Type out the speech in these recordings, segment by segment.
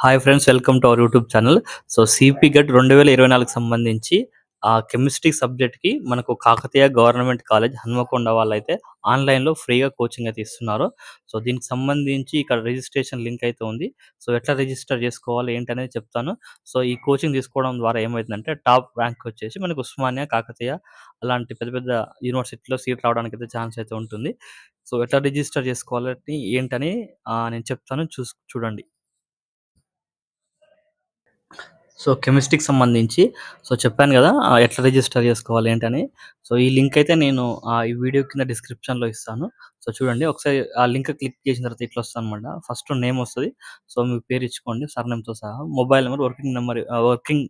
Hi friends, welcome to our YouTube channel. So CPGET 2024కి సంబంధించి chemistry సబ్జెక్ట్‌కి మనకు కాకతీయ గవర్నమెంట్ కాలేజ్ హన్మకొండ వాళ్ళైతే ఆన్‌లైన్‌లో ఫ్రీగా కోచింగ్ అయితే ఇస్తున్నారు. సో దీనికి సంబంధించి ఇక్కడ రిజిస్ట్రేషన్ లింక్ అయితే ఉంది. సో ఎట్లా రిజిస్టర్ చేసుకోవాలి ఏంటనేది చెప్తాను. సో ఈ కోచింగ్ తీసుకోవడం ద్వారా ఏమైతుందంటే టాప్ ర్యాంక్ వచ్చేసి మనకు ఉస్మానియా, కాకతీయ అలాంటి పెద్ద పెద్ద యూనివర్సిటీలో సీట్ రావడానికైతే ఛాన్స్ అయితే ఉంటుంది. సో ఎట్లా రిజిస్టర్ చేసుకోవాలని ఏంటని నేను చెప్తాను, చూడండి. సో కెమిస్ట్రీకి సంబంధించి చెప్పాను గదా! ఎట్లా రిజిస్టర్ జేసుకోవాలి ఏంటని. సో ఈ లింక్ అయితే నేను ఈ వీడియో కింద డిస్క్రిప్షన్‌లో ఇస్తాను. సో చూడండి, ఒకసారి ఆ లింక్ క్లిక్ చేసిన తర్వాత ఇట్లా వస్తదనమాట. ఫస్ట్ నేమ్ వస్తది. సో మీ పేరు ఇచ్చుకోండి సర్‌నేమ్‌తో సహా. Mobile number, working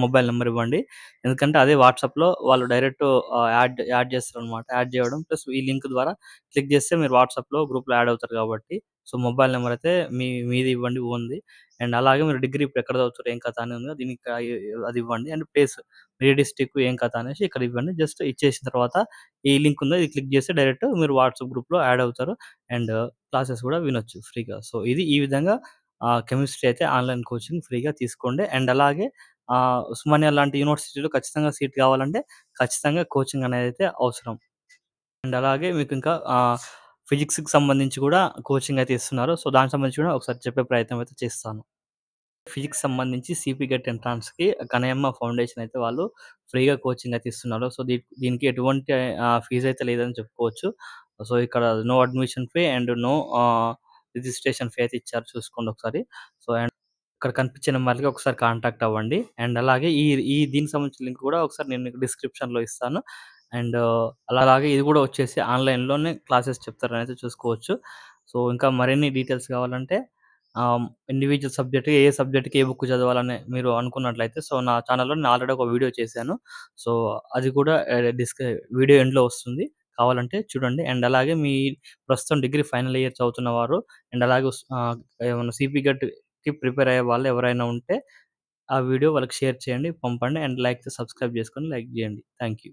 mobile number ఇవ్వండి. ఎందుకంటే అదే వాట్సాప్‌లో వాళ్ళు డైరెక్ట్ యాడ్ చేస్తారనమాట. యాడ్ జేయడం ప్లస్ ఈ లింక్ ద్వారా క్లిక్ జేస్తే మీరు వాట్సాప్‌లో గ్రూప్‌లో యాడ్ అవుతారు కాబట్టి, సో మొబైల్ నంబర్ అయితే మీది ఇవ్వండి ఓన్‌ది. అండ్ అలాగే మీరు డిగ్రీ ఇప్పుడు ఎక్కడ చదువుతారు ఏం కథ అని ఉంది కదా! దీనికి అది ఇవ్వండి. అండ్ ప్లేస్ ఏ డిస్ట్రిక్ట్ ఏం కథ అనేసి ఇక్కడ ఇవ్వండి. జస్ట్ ఇచ్చేసిన తర్వాత ఈ లింక్ ఉందో ఇది క్లిక్ చేస్తే డైరెక్ట్ మీరు వాట్సాప్ గ్రూప్‌లో యాడ్ అవుతారు. అండ్ క్లాసెస్ కూడా వినొచ్చు ఫ్రీగా. సో ఇది ఈ విధంగా కెమిస్ట్రీ అయితే ఆన్‌లైన్ కోచింగ్ ఫ్రీగా తీసుకోండి. అండ్ అలాగే ఉస్మానియా లాంటి యూనివర్సిటీలో ఖచ్చితంగా సీట్ కావాలంటే ఖచ్చితంగా కోచింగ్ అనేదైతే అవసరం. అండ్ అలాగే మీకింకా ఫిజిక్స్‌కి సంబంధించి కూడా కోచింగ్ అయితే ఇస్తున్నారు. సో దానికి సంబంధించి కూడా ఒకసారి చెప్పే ప్రయత్నం అయితే చేస్తాను. ఫిజిక్స్ సంబంధించి సిపి గెట్ ఎంట్రన్స్‌కి కనయమ్మ ఫౌండేషన్ అయితే వాళ్ళు ఫ్రీగా కోచింగ్ అయితే ఇస్తున్నారు. సో దీనికి ఎటువంటి ఫీజ్ అయితే లేదని చెప్పుకోవచ్చు. సో ఇక్కడ no admission fee and no registration fee అయితే ఇచ్చారు, చూసుకోండి ఒకసారి. సో అండ్ ఇక్కడ కనిపించే నెంబర్‌కి ఒకసారి కాంటాక్ట్ అవ్వండి. అండ్ అలాగే ఈ ఈ దీనికి సంబంధించిన లింక్ కూడా ఒకసారి నేను మీకు డిస్క్రిప్షన్‌లో ఇస్తాను. అండ్ అలాగే ఇది కూడా వచ్చేసి ఆన్‌లైన్‌లోనే క్లాసెస్ చెప్తారనైతే చూసుకోవచ్చు. సో ఇంకా మరిన్ని డీటెయిల్స్ కావాలంటే ఇండివిడ్యువల్ సబ్జెక్ట్ ఏ సబ్జెక్ట్‌కి ఏ బుక్ చదవాలని మీరు అనుకున్నట్లయితే సో నా ఛానెల్‌లో నేను ఆల్రెడీ ఒక వీడియో చేశాను. సో అది కూడా వీడియో ఎండ్‌లో వస్తుంది. కావాలంటే చూడండి. అండ్ అలాగే ప్రస్తుతం డిగ్రీ ఫైనల్ ఇయర్ చదువుతున్న వారు అండ్ అలాగే ఏమన్నా సిపి గెట్‌కి ప్రిపేర్ అయ్యే వాళ్ళు ఎవరైనా ఉంటే ఆ వీడియో వాళ్ళకి షేర్ చేయండి, పంపండి. అండ్ సబ్స్క్రైబ్ చేసుకొని లైక్ చేయండి. Thank you.